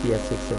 CS6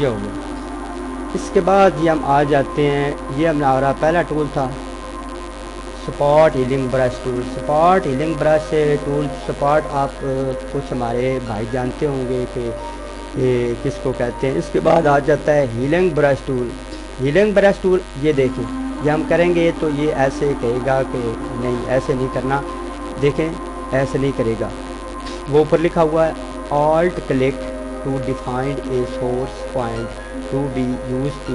یہ ہو گیا۔ اس کے بعد یہ ہم آ جاتے ہیں، یہ ہمارا پہلا ٹول تھا spot healing brush tool. Spot healing brush tool, spot آپ کچھ ہمارے بھائی جانتے ہوں گے کہ کس کو کہتے ہیں۔ اس کے بعد آ جاتا ہے healing brush tool. Healing brush tool یہ دیکھیں، یہ ہم کریں گے تو یہ ایسے کہے گا کہ نہیں ایسے نہیں کرنا، دیکھیں ایسے نہیں کرے گا۔ وہ اوپر لکھا ہوا ہے alt click to defined a source point to be use to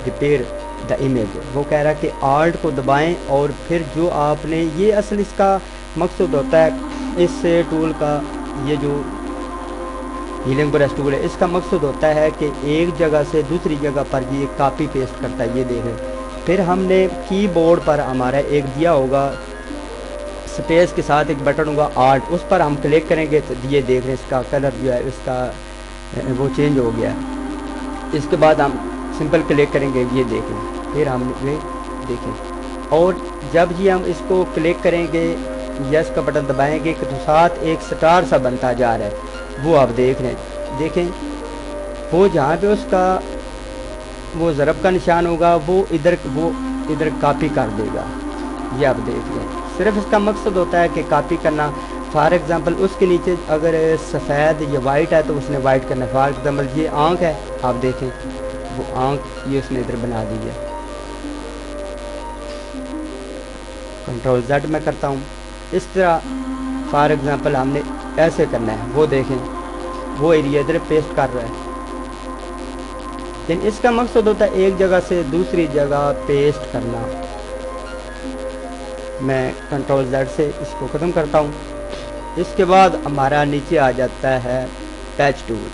repair the image. وہ کہہ رہا کہ آلٹ کو دبائیں اور پھر جو آپ نے، یہ اصل اس کا مقصد ہوتا ہے اس ٹول کا، یہ جو ہیلنگ برش ٹول ہے اس کا مقصد ہوتا ہے کہ ایک جگہ سے دوسری جگہ پر یہ کاپی پیسٹ کرتا ہے۔ یہ دیکھیں، پھر ہم نے کی بورڈ پر ہمارا ایک دیا ہوگا سپیس کے ساتھ ایک بٹن ہوگا آلٹ، اس پر ہم کلک کریں گے تو یہ دیکھ رہے ہیں اس کا کلر جو ہے اس کا وہ چینج ہو گیا ہے۔ اس کے بعد ہم سمپل کلک کریں گے، یہ دیکھیں، پھر ہم یہ دیکھیں، اور جب یہ ہم اس کو کلک کریں گے یس کا بٹن دبائیں گے تو ساتھ ایک سٹار سا بنتا جا رہا ہے، وہ آپ دیکھ رہے ہیں۔ دیکھیں وہ جہاں پہ اس کا وہ ضرب کا نشان ہوگا وہ ادھر کاپی کر دے گا، یہ آپ دیکھ رہے ہیں۔ صرف اس کا مقصد ہوتا ہے کہ کاپی کرنا۔ فار ایگزامپل اس کے نیچے اگر سفید یا وائٹ ہے تو اس نے وائٹ کرنا ہے۔ فار ایگزامپل یہ آنکھ ہے، آپ دیکھیں وہ آنکھ یہ اس نے ادھر بنا دی ہے۔ کنٹرول زیڈ میں کرتا ہوں، اس طرح فار ایگزامپل ہم نے ایسے کرنا ہے، وہ دیکھیں وہ ایریا ادھر پیسٹ کر رہا ہے۔ لیکن اس کا مقصد ہوتا ہے ایک جگہ سے دوسری جگہ پیسٹ کرنا۔ میں کنٹرول زیڈ سے اس کو ختم کرتا ہوں۔ اس کے بعد ہمارا نیچے آ جاتا ہے پیچ ٹول۔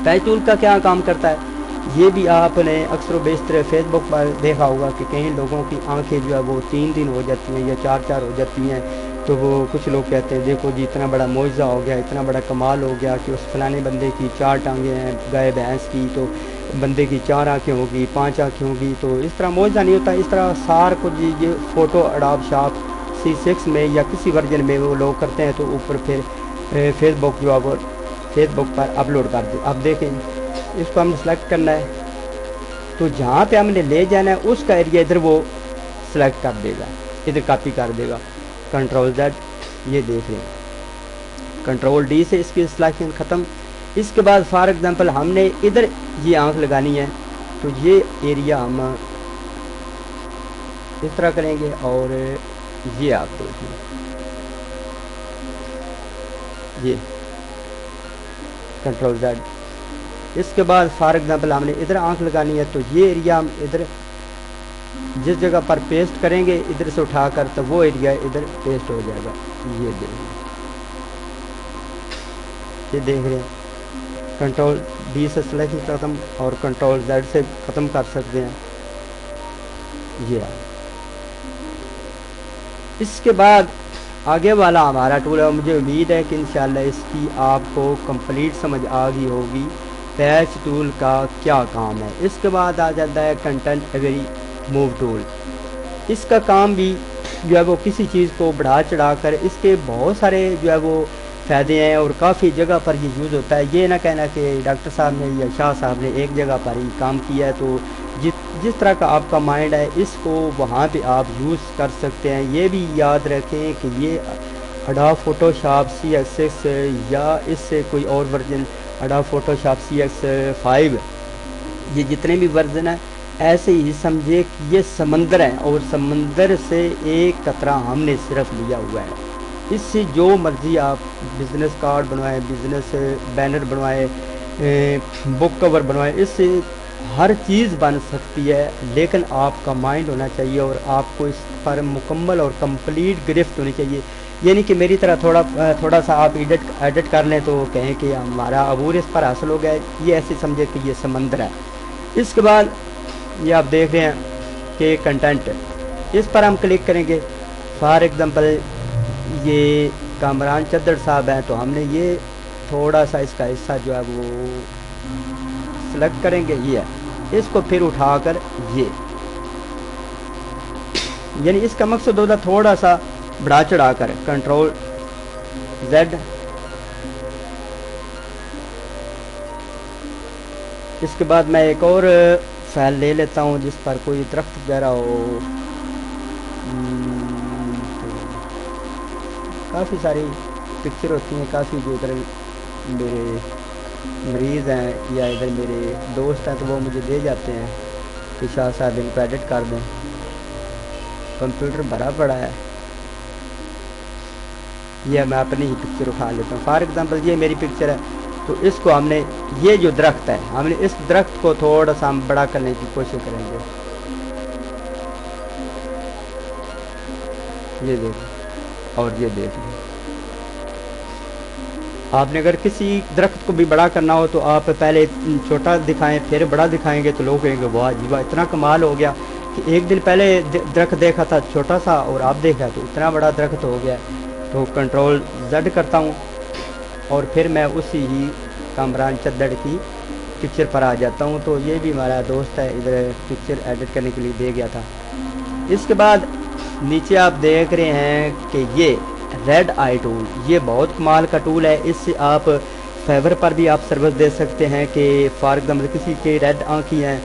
پیچ ٹول کا کیا کام کرتا ہے؟ یہ بھی آپ نے اکثر و بیشتر فیس بک پر دیکھا ہوگا کہ کئی لوگوں کی آنکھیں جو ہے وہ 3 ہو جاتی ہیں یا 4 ہو جاتی ہیں، تو وہ کچھ لوگ کہتے ہیں دیکھو جی اتنا بڑا معجزہ ہو گیا، اتنا بڑا کمال ہو گیا کہ اس فلانے بندے کی 4 ٹانگیں ہیں گائے بھینس کی، تو بندے کی 4 آنکھیں ہوگی 5 آنکھیں ہوگی۔ تو اس طرح معجزہ نہیں ہوتا، اس طرح سار کو جی یہ فوٹو اڈاب شاپ C6 میں یا کسی ورژن میں وہ لوگ کرتے ہیں تو اوپر پھر فیس بک جو ہے وہ فیس بک پر اپلوڈ کر دیں۔ اب دیکھیں اس کو ہم نے سلیکٹ کرنا ہے تو جہاں پہ ہم نے لے جانا ہے اس کا ایریا ادھر وہ سلیکٹ کر دے گا، ادھر کاپی کر دے گا۔ کنٹرول زیڈ یہ دیکھ رہے ہیں، کنٹرول ڈی سے اس کی سلیکشن ختم۔ اس کے بعد فار ایگزامپل ہم نے ادھر یہ آنکھ لگانی ہے تو یہ ایریا ہم اس طرح کریں گے، اور یہ آپ دیکھیں یہ کنٹرول زیڈ۔ اس کے بعد فار ایگزامپل ہم نے ادھر آنکھ لگانی ہے تو یہ ایریا ہم ادھر جس جگہ پر پیسٹ کریں گے ادھر سے اٹھا کر تو وہ ایریا ادھر پیسٹ ہو جائے گا۔ یہ دیکھ رہے ہیں، کنٹرول ڈی سے سلیکشن ختم اور کنٹرول زیڈ سے ختم کر سکتے ہیں۔ یہ اس کے بعد آگے والا ہمارا ٹول ہے، مجھے امید ہے کہ انشاءاللہ اس کی آپ کو کمپلیٹ سمجھ آ گئی ہوگی پیچ ٹول کا کیا کام ہے۔ اس کے بعد آ جاتا ہے کنٹینٹ ایوری موو ٹول۔ اس کا کام بھی جو ہے وہ کسی چیز کو بڑھا چڑھا کر، اس کے بہت سارے جو ہے وہ فائدے ہیں اور کافی جگہ پر یہ یوز ہوتا ہے۔ یہ نہ کہنا کہ ڈاکٹر صاحب نے یا شاہ صاحب نے ایک جگہ پر ہی کام کیا ہے، تو جس طرح کا آپ کا مائنڈ ہے اس کو وہاں پہ آپ یوز کر سکتے ہیں۔ یہ بھی یاد رکھیں کہ یہ اڈوب فوٹو شاپ CX6 یا اس سے کوئی اور ورژن اڈوب فوٹو شاپ CX5، یہ جتنے بھی ورژن ہیں ایسے ہی سمجھے کہ یہ سمندر ہے اور سمندر سے ایک قطرہ ہم نے صرف لیا ہوا ہے۔ اس سے جو مرضی آپ بزنس کارڈ بنوائیں، بزنس بینر بنوائیں، بک کور بنوائیں، اس سے ہر چیز بن سکتی ہے، لیکن آپ کا مائنڈ ہونا چاہیے اور آپ کو اس پر مکمل اور کمپلیٹ گرفت ہونی چاہیے۔ یعنی کہ میری طرح تھوڑا سا آپ ایڈٹ کر لیں تو کہیں کہ ہمارا عبور اس پر حاصل ہو گیا ہے، یہ ایسے سمجھے کہ یہ سمندر ہے۔ اس کے بعد یہ آپ دیکھ رہے ہیں کہ کنٹینٹ، اس پر ہم کلک کریں گے۔ فار ایگزامپل یہ کامران چدر صاحب ہیں تو ہم نے یہ تھوڑا سا اس کا حصہ جو ہے وہ سلیکٹ کریں گے، یہ ہے، اس کو پھر اٹھا کر یہ، یعنی اس کا مقصد ہوتا تھوڑا سا بڑھا چڑھا کر کنٹرول زیڈ اس کے بعد میں ایک اور فائل لے لیتا ہوں جس پر کوئی درخت وغیرہ ہو. کافی ساری پکچر ہوتی ہیں، کافی جو ادھر میرے مریض ہیں یا ادھر میرے دوست ہیں تو وہ مجھے دے جاتے ہیں کہ شاہ صاحب ان کو ایڈٹ کر دیں. کمپیوٹر بھرا پڑا ہے. یہ میں اپنی ہی پکچر اٹھا لیتا ہوں. فار ایگزامپل یہ میری پکچر ہے، تو اس کو ہم نے، یہ جو درخت ہے، ہم نے اس درخت کو تھوڑا سا ہم بڑا کرنے کی کوشش کریں گے. یہ دیکھ، اور یہ دیکھ لیں. آپ نے اگر کسی درخت کو بھی بڑا کرنا ہو تو آپ پہلے چھوٹا دکھائیں پھر بڑا دکھائیں گے تو لوگ کہیں گے واہ جی واہ اتنا کمال ہو گیا کہ ایک دن پہلے درخت دیکھا تھا چھوٹا سا اور آپ دیکھا تو اتنا بڑا درخت ہو گیا. تو کنٹرول زیڈ کرتا ہوں اور پھر میں اسی ہی کامران چدڑ کی پکچر پر آ جاتا ہوں. تو یہ بھی ہمارا دوست ہے، ادھر پکچر ایڈٹ کرنے کے لیے دے گیا تھا. اس کے بعد نیچے آپ دیکھ رہے ہیں کہ یہ ریڈ آئی ٹول، یہ بہت کمال کا ٹول ہے. اس سے آپ فیور پر بھی آپ سروس دے سکتے ہیں کہ فار ایگزامپل کسی کے ریڈ آنکھیں ہیں،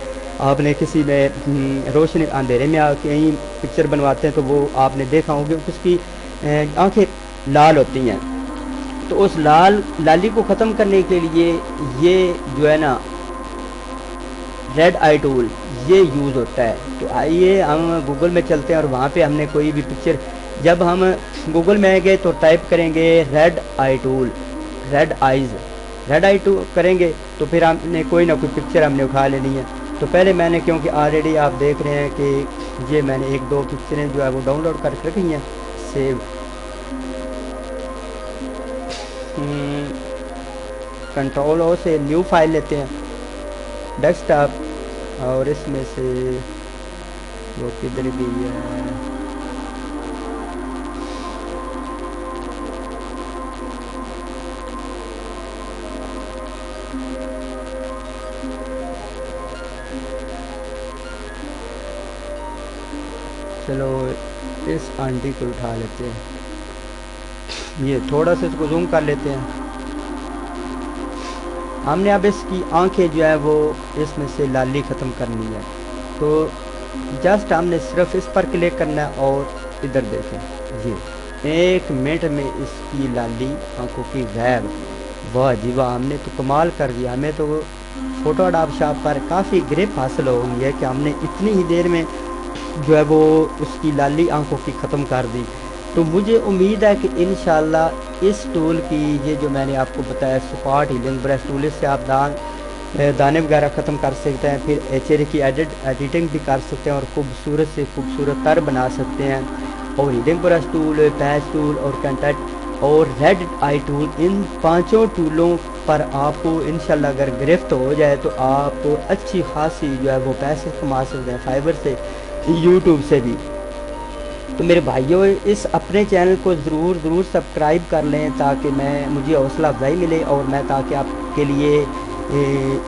آپ نے کسی میں روشنی اندھیرے میں کہیں پکچر بنواتے ہیں تو وہ آپ نے دیکھا ہوگا کہ اس کی آنکھیں لال ہوتی ہیں. تو اس لالی کو ختم کرنے کے لیے یہ جو ہے نا ریڈ آئی ٹول یہ یوز ہوتا ہے. تو آئیے ہم گوگل میں چلتے ہیں اور وہاں پہ ہم نے کوئی بھی پکچر، جب ہم گوگل میں گئے تو ٹائپ کریں گے ریڈ آئی ٹول، ریڈ آئیز، ریڈ آئی ٹول کریں گے تو پھر ہم نے کوئی نہ کوئی پکچر ہم نے اٹھا لینی ہے. تو پہلے میں نے، کیونکہ آلریڈی آپ دیکھ رہے ہیں کہ یہ میں نے ایک دو پکچریں جو ہے وہ ڈاؤن لوڈ کر کے رکھی ہیں. سیو، کنٹرول او سے نیو فائل لیتے ہیں، ڈیسک ٹاپ، اور اس میں سے وہ کدھر گئی ہے، چلو اس آنٹی کو اٹھا لیتے ہیں. یہ تھوڑا سا اس کو زوم کر لیتے ہیں. ہم نے اب اس کی آنکھیں جو ہے وہ اس میں سے لالی ختم کرنی ہے. تو جسٹ ہم نے صرف اس پر کلک کرنا ہے اور ادھر دیکھیں یہ 1 منٹ میں اس کی لالی آنکھوں کی غائب. واہ جی واہ، ہم نے تو کمال کر دیا. ہمیں تو فوٹو اڈاپ شاپ پر کافی گریپ حاصل ہو گئی ہے کہ ہم نے اتنی ہی دیر میں جو ہے وہ اس کی لالی آنکھوں کی ختم کر دی. تو مجھے امید ہے کہ انشاءاللہ اس ٹول کی، یہ جو میں نے آپ کو بتایا سپاٹ ہیلنگ برش ٹول، اس سے آپ دانے وغیرہ ختم کر سکتے ہیں، پھر چہرے کی ایڈیٹنگ بھی کر سکتے ہیں اور خوبصورت سے خوبصورت تر بنا سکتے ہیں. اور ہیلنگ برش ٹول، پیچ ٹول اور کنٹیکٹ اور ریڈ آئی ٹول، ان 5 ٹولوں پر آپ کو انشاءاللہ اگر گرفت ہو جائے تو آپ اچھی خاصی جو ہے وہ پیسے کما سکتے ہیں فائبر سے، یوٹیوب سے بھی. تو میرے بھائیوں اس اپنے چینل کو ضرور سبسکرائب کر لیں تاکہ مجھے حوصلہ افزائی ملے اور میں تاکہ آپ کے لیے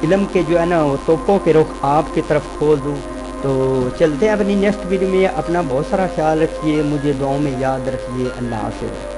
علم کے جو ہے نا توپوں کے رخ آپ کی طرف کھول دوں. تو چلتے ہیں اپنی نیکسٹ ویڈیو میں. اپنا بہت سارا خیال رکھیے، مجھے دعاؤں میں یاد رکھیے. اللہ حافظ.